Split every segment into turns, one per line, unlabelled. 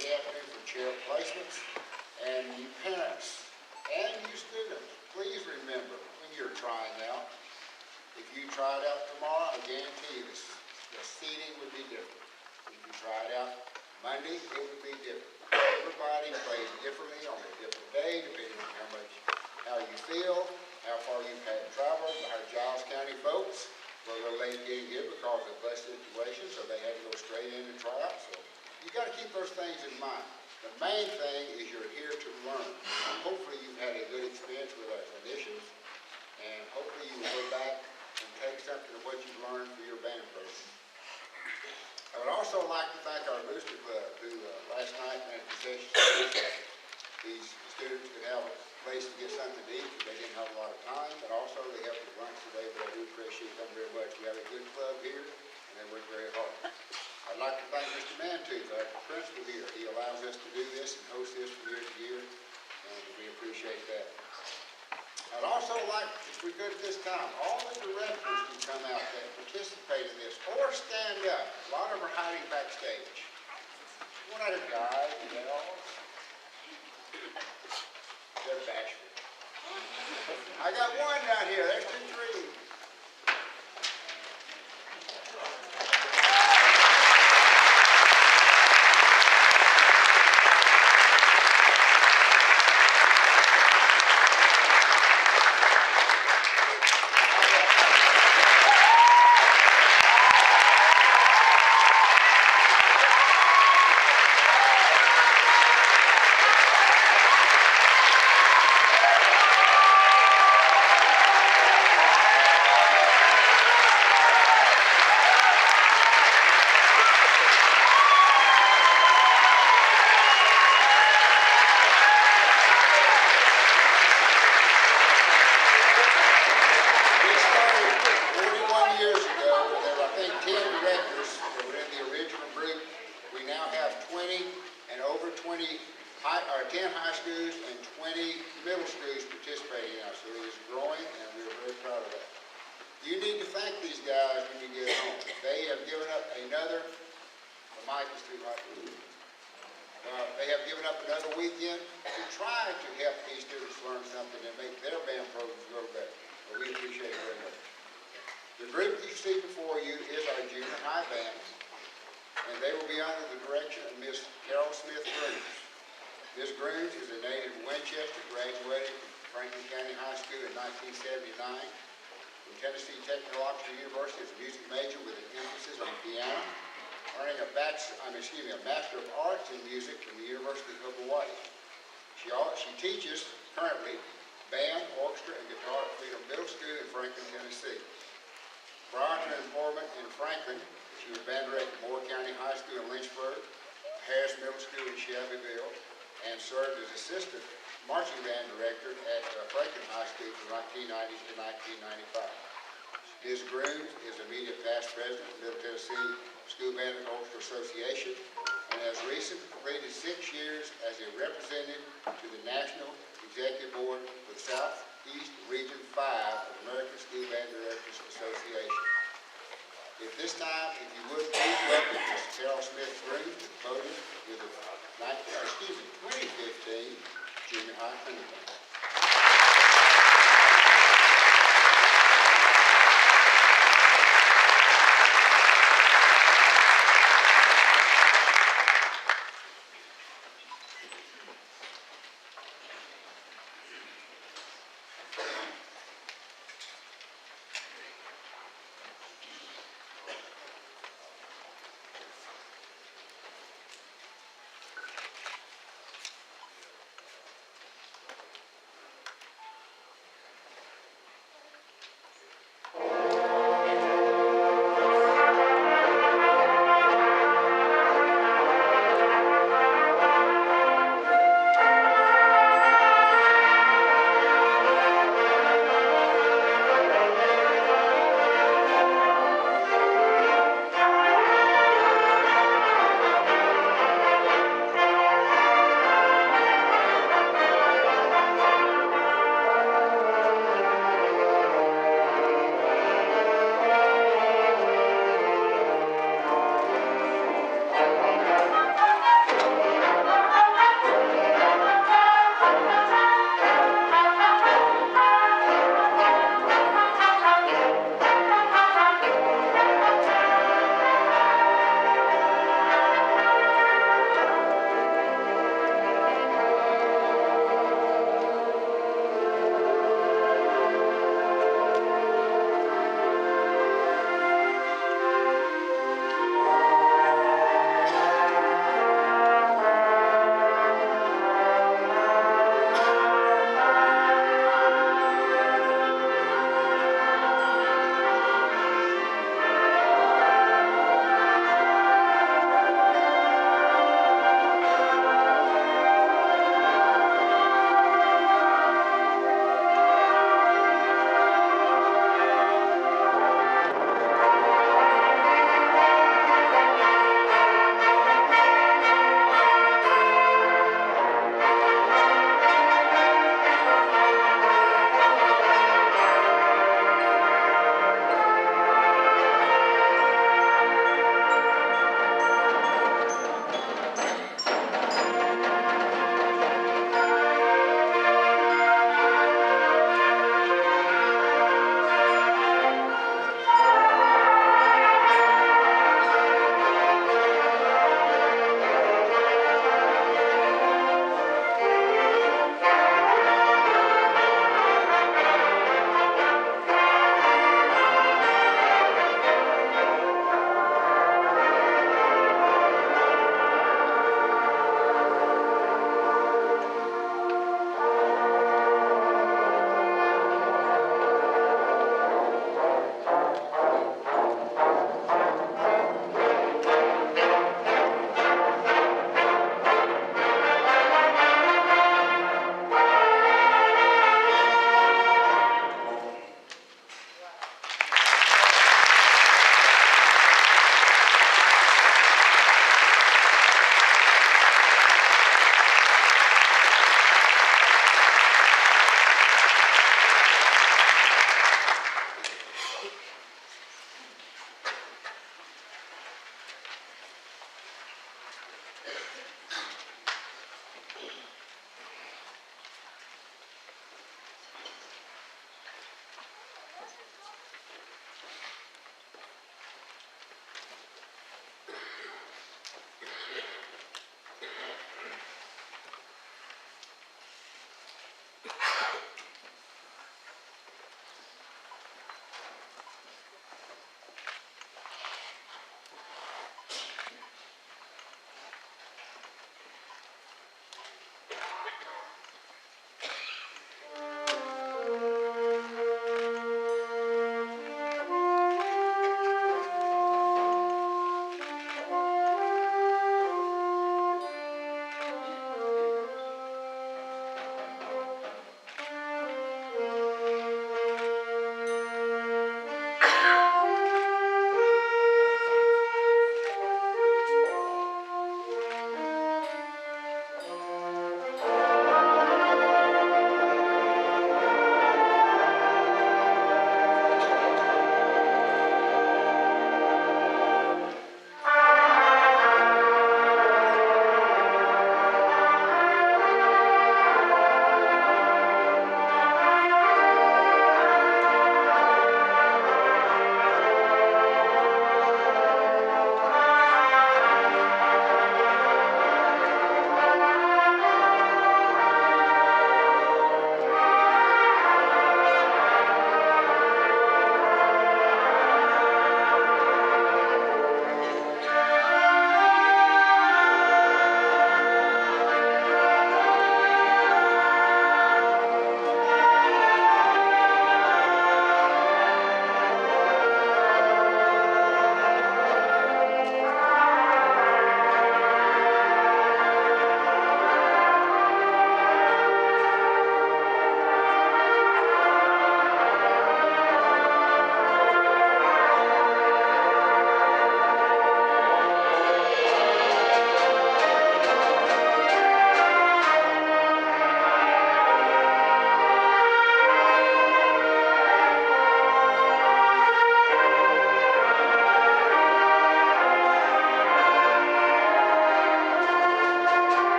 Saturday afternoon for chair placements. And you parents and you students, please remember when you're trying out, if you try it out tomorrow, I guarantee you the seating would be different. If you try it out Monday, it would be different. Everybody plays differently on a different day, depending on how you feel, how far you've had traveled. Our Giles County folks were a little late getting here because of bus situation, so they had to go straight in and try out. So you got to keep those things in mind. The main thing is you're here to learn. And hopefully you've had a good experience with our clinicians, and hopefully you will go back and take something of what you've learned for your band program. I would also like to thank our booster club who last night ran a concession stand. These students could have a place to get something to eat because they didn't have a lot of time, but also they helped with lunch today, but I do appreciate them very much. We have a good club here, and they work very hard. I'd like to thank Mr. Mantooth, our principal here. He allows us to do this and host this from year to year, and we appreciate that. I'd also like, if we could at this time, all the directors can come out that participate in this, or stand up. A lot of them are hiding backstage. One other guy, you know, they're bashful. I got one down here. There's 2, 3. They have given up another weekend to try to help these students learn something and make their band programs grow better. So we appreciate it very much. The group you see before you is our junior high band, and they will be under the direction of Miss Carol Smith Grooms. Ms. Grooms is a native of Winchester, graduated from Franklin County High School in 1979. From Tennessee Technological University as a music major with an emphasis on piano, earning a Master of Arts in Music from the University of Hawaii. She teaches currently band, orchestra, and guitar at Freedom Middle School in Franklin, Tennessee. Prior to employment in Franklin, she was band director at Moore County High School in Lynchburg, Harris Middle School in Shelbyville, and served as assistant marching band director at Franklin High School from 1990 to 1995. Ms. Grooms is immediate past president of the Middle Tennessee School Band and Orchestra Association, and has recently completed 6 years as a representative to the National Executive Board for the Southeast Region 5 of the American School Band Directors Association. At this time, if you would, please welcome Ms. Carol Smith Grooms to the podium with the 2015 Junior High Clinic.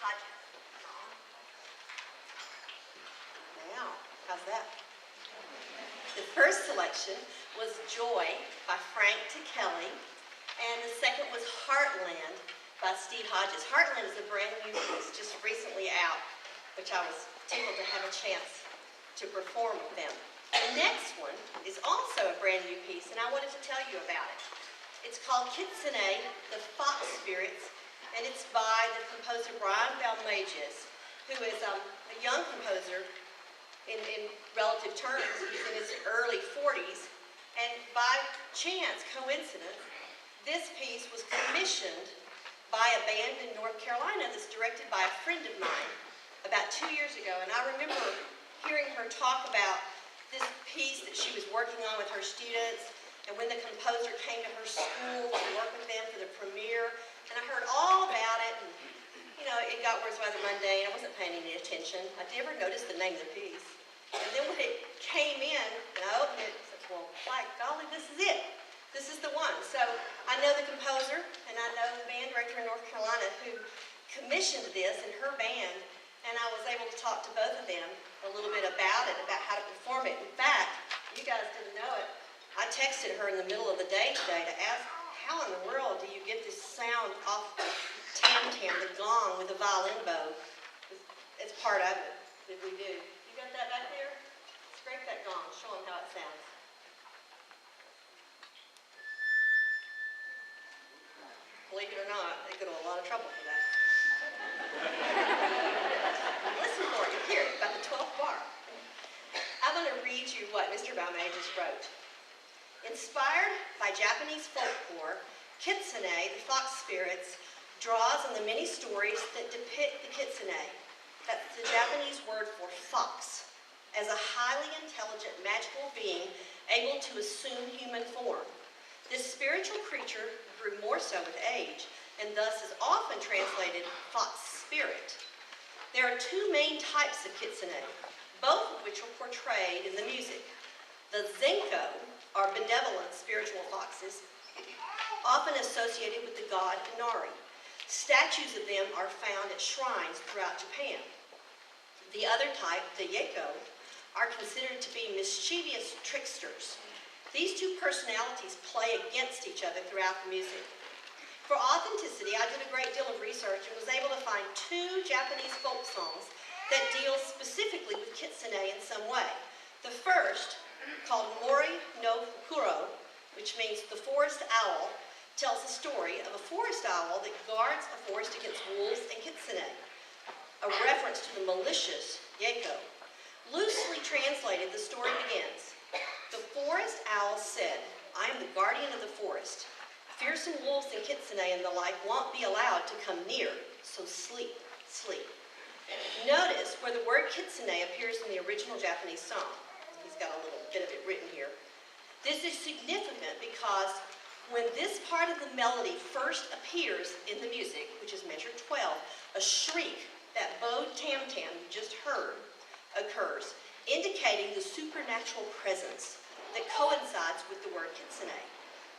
Hodges.
Now, how's that? The first selection was Joy by Frank Kelly, and the second was Heartland by Steve Hodges. Heartland is a brand new piece, just recently out, which I was tickled to have a chance to perform with them. The next one is also a brand new piece, and I wanted to tell you about it. It's called Kitsune, the Fox Spirits, and it's by the composer Brian Balmages, who is a young composer in relative terms. He's in his early 40s, and by chance, coincidence, this piece was commissioned by a band in North Carolina that's directed by a friend of mine about 2 years ago, and I remember hearing her talk about this piece that she was working on with her students, and when the composer came to her school to work with them for the premiere, and I heard all about it, and you know, it got worse rather mundane. I wasn't paying any attention. I never noticed the name of the piece. And then when it came in, and I opened it, I said, well, by golly, this is it. This is the one. So I know the composer, and I know the band director in North Carolina who commissioned this in her band, and I was able to talk to both of them a little bit about it, about how to perform it. In fact, you guys didn't know it. I texted her in the middle of the day today to ask, how in the world do you get this sound off the tam-tam, the gong with the violin bow? It's part of it that we do. You got that back there? Scrape that gong. Show them how it sounds. Believe it or not, they go to a lot of trouble for that. Listen for it. Here, about the 12th bar. I'm going to read you what Mr. Balmages wrote. Inspired by Japanese folklore, Kitsune, the fox spirits, draws on the many stories that depict the kitsune, that's the Japanese word for fox, as a highly intelligent magical being able to assume human form. This spiritual creature grew more so with age, and thus is often translated fox spirit. There are two main types of kitsune, both of which are portrayed in the music. The zenko are benevolent spiritual foxes, often associated with the god Inari. Statues of them are found at shrines throughout Japan. The other type, the Yeko, are considered to be mischievous tricksters. These two personalities play against each other throughout the music. For authenticity, I did a great deal of research and was able to find two Japanese folk songs that deal specifically with kitsune in some way. The first, called Mori no Fukuro, which means the forest owl, tells the story of a forest owl that guards a forest against wolves and kitsune, a reference to the malicious Yeko. Loosely translated, the story begins. The forest owl said, I am the guardian of the forest. Fearsome wolves and kitsune and the like won't be allowed to come near, so sleep, sleep. Notice where the word kitsune appears in the original Japanese song. He's got a little bit of it written here. This is significant because when this part of the melody first appears in the music, which is measure 12, a shriek, that bowed tam-tam you just heard, occurs, indicating the supernatural presence that coincides with the word kitsune.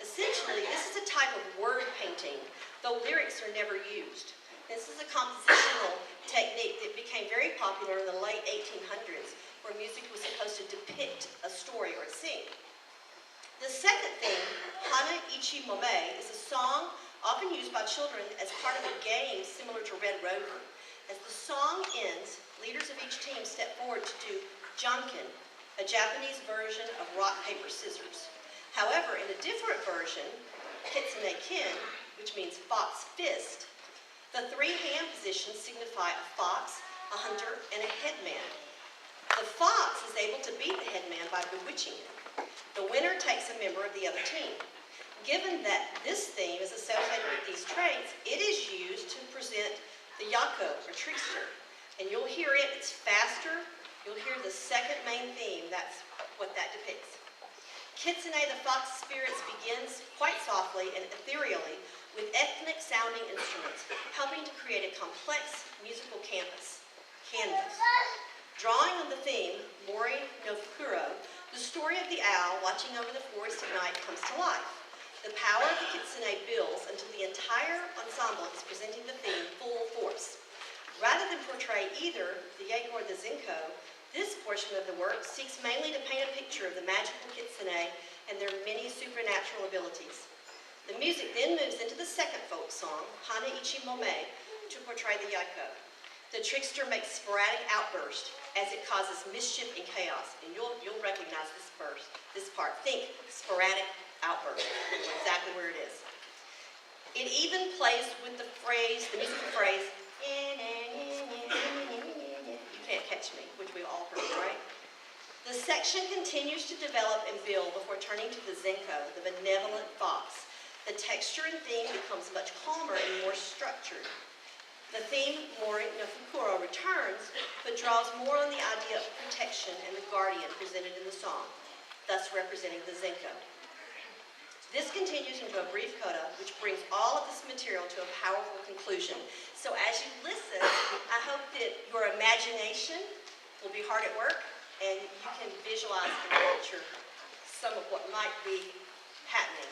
Essentially, this is a type of word painting, though lyrics are never used. This is a compositional technique that became very popular in the late 1800s, where music was supposed to depict a story or a scene. The second theme, Hana Ichi Mome, is a song often used by children as part of a game similar to Red Rover. As the song ends, leaders of each team step forward to do janken, a Japanese version of rock, paper, scissors. However, in a different version, kitsune kin, which means fox fist, the three hand positions signify a fox, a hunter, and a headman. The fox is able to beat the headman by bewitching him. The winner takes a member of the other team. Given that this theme is associated with these traits, it is used to present the yako, or trickster. And you'll hear it, it's faster. You'll hear the second main theme, that's what that depicts. Kitsune, the fox spirits, begins quite softly and ethereally with ethnic sounding instruments, helping to create a complex musical canvas. Drawing on the theme, Mori no Fukuro, the story of the owl watching over the forest at night comes to life. The power of the kitsune builds until the entire ensemble is presenting the theme full force. portray either the Yegg or the Zinco, this portion of the work seeks mainly to paint a picture of the magical Kitsune and their many supernatural abilities. The music then moves into the second folk song, Hana Ichi Mome, to portray the Yaiko. The trickster makes sporadic outbursts as it causes mischief and chaos. And you'll recognize this part. Think sporadic outburst. You know exactly where it is. It even plays with the musical phrase, you can't catch me, which we all heard, right? The section continues to develop and build before turning to the Zenko, the benevolent fox. The texture and theme becomes much calmer and more structured. The theme, Mori no Fukuro, returns, but draws more on the idea of protection and the guardian presented in the song, thus representing the Zenko. This continues into a brief coda, which brings all of this material to a powerful conclusion. So as you listen, I hope that your imagination will be hard at work, and you can visualize and picture some of what might be happening.